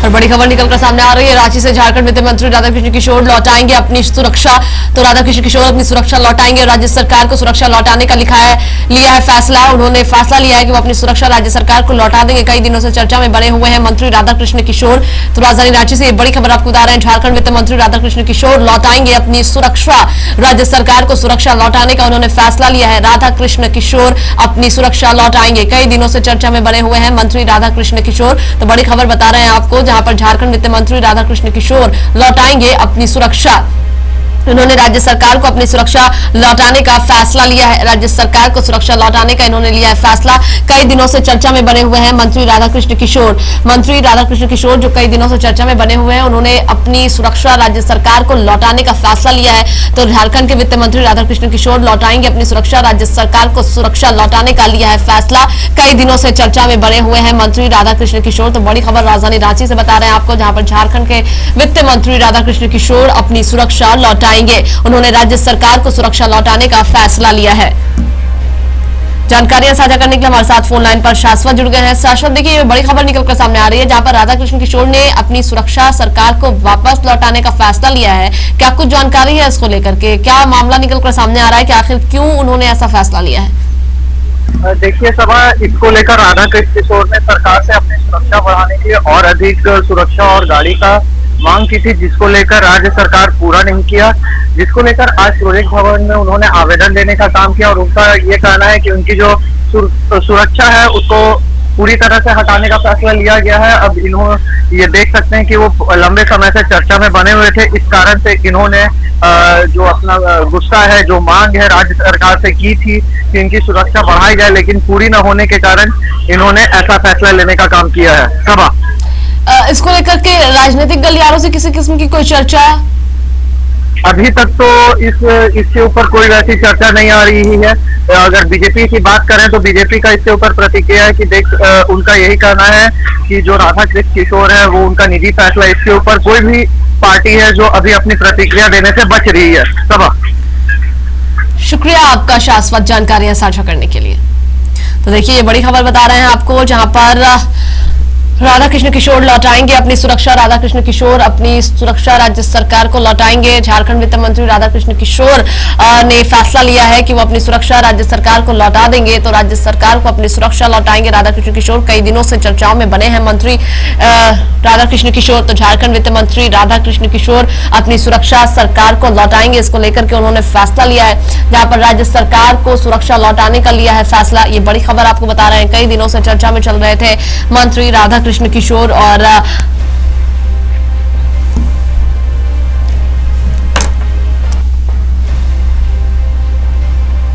और बड़ी खबर निकलकर सामने आ रही है, रांची से झारखंड वित्त मंत्री राधाकृष्ण किशोर लौटाएंगे अपनी सुरक्षा। तो राधाकृष्ण किशोर अपनी सुरक्षा लौटाएंगे और राज्य सरकार को सुरक्षा लौटाने का लिया है फैसला। उन्होंने फैसला लिया है कि वो अपनी सुरक्षा राज्य सरकार को लौटा देंगे। कई दिनों से चर्चा में बने हुए हैं मंत्री राधाकृष्ण किशोर। तो राजधानी रांची से ये बड़ी खबर आपको बता रहे हैं, झारखंड वित्त मंत्री राधाकृष्ण किशोर लौटाएंगे अपनी सुरक्षा। राज्य सरकार को सुरक्षा लौटाने का उन्होंने फैसला लिया है। राधाकृष्ण किशोर अपनी सुरक्षा लौटाएंगे। कई दिनों से चर्चा में बने हुए हैं मंत्री राधाकृष्ण किशोर। तो बड़ी खबर बता रहे हैं आपको, जहां पर झारखंड वित्त मंत्री राधाकृष्ण किशोर लौटाएंगे अपनी सुरक्षा। उन्होंने राज्य सरकार को अपनी सुरक्षा लौटाने का फैसला लिया है। राज्य सरकार को सुरक्षा लौटाने का इन्होंने लिया है फैसला। कई दिनों से चर्चा में बने हुए हैं मंत्री राधाकृष्ण किशोर। मंत्री राधाकृष्ण किशोर जो कई दिनों से चर्चा में बने हुए हैं, उन्होंने अपनी सुरक्षा राज्य सरकार को लौटाने का फैसला लिया है। तो झारखंड के वित्त मंत्री राधाकृष्ण किशोर लौटाएंगे अपनी सुरक्षा। राज्य सरकार को सुरक्षा लौटाने का लिया है फैसला। कई दिनों से चर्चा में बने हुए हैं मंत्री राधाकृष्ण किशोर। तो बड़ी खबर राजधानी रांची से बता रहे हैं आपको, जहां पर झारखंड के वित्त मंत्री राधाकृष्ण किशोर अपनी सुरक्षा लौटाएंगे। उन्होंने राज्य सरकार को सुरक्षा लौटाने का फैसला लिया है। जानकारियां साझा करने के लिए हमारे साथ फोन लाइन पर शाश्वत जुड़ गए हैं। शाश्वत, देखिए ये बड़ी खबर निकलकर सामने आ रही है, जहां पर राधाकृष्ण किशोर ने अपनी सुरक्षा सरकार को वापस लौटाने का फैसला लिया है। क्या कुछ जानकारी है इसको लेकर के? क्या मामला निकलकर सामने आ रहा है कि आखिर क्यों उन्होंने ऐसा फैसला लिया है? देखिए सभा, इसको लेकर राधाकृष्ण किशोर ने सरकार से अपनी सुरक्षा बढ़ाने के लिए और अधिक सुरक्षा और गाड़ी का मांग की थी, जिसको लेकर राज्य सरकार पूरा नहीं किया। जिसको लेकर आज प्रोजेक्ट भवन में उन्होंने आवेदन देने का काम किया और उनका ये कहना है कि उनकी जो सुरक्षा है उसको पूरी तरह से हटाने का फैसला लिया गया है। अब इन्होंने ये देख सकते हैं कि वो लंबे समय से चर्चा में बने हुए थे। इस कारण से इन्होंने जो अपना गुस्सा है, जो मांग है राज्य सरकार से की थी कि इनकी सुरक्षा बढ़ाई जाए, लेकिन पूरी न होने के कारण इन्होंने ऐसा फैसला लेने का काम किया है। सभा, इसको लेकर के राजनीतिक गलियारों से किसी किस्म की कोई चर्चा? अभी तक तो इसके ऊपर कोई वैसी चर्चा नहीं आ रही है। अगर बीजेपी की बात करें तो बीजेपी का इसके ऊपर प्रतिक्रिया है कि उनका यही कहना है कि जो राधाकृष्ण किशोर है वो उनका निजी फैसला। इसके ऊपर कोई भी पार्टी है जो अभी अपनी प्रतिक्रिया देने से बच रही है। सभा, शुक्रिया आपका शाश्वत जानकारियां साझा करने के लिए। तो देखिए ये बड़ी खबर बता रहे हैं आपको, जहां पर राधाकृष्ण किशोर लौटाएंगे अपनी सुरक्षा। राधाकृष्ण किशोर अपनी सुरक्षा राज्य सरकार को लौटाएंगे। झारखंड वित्त मंत्री राधाकृष्ण किशोर ने फैसला लिया है कि वो अपनी सुरक्षा राज्य सरकार को लौटा देंगे। तो राज्य सरकार को अपनी सुरक्षा लौटाएंगे राधाकृष्ण किशोर। कई दिनों से चर्चाओं में बने हैं मंत्री राधाकृष्ण किशोर। तो झारखंड वित्त मंत्री राधाकृष्ण किशोर अपनी सुरक्षा सरकार को लौटाएंगे। इसको लेकर के उन्होंने फैसला लिया है, जहां पर राज्य सरकार को सुरक्षा लौटाने का लिया है फैसला। ये बड़ी खबर आपको बता रहे हैं, कई दिनों से चर्चा में चल रहे थे मंत्री राधाकृष्ण किशोर और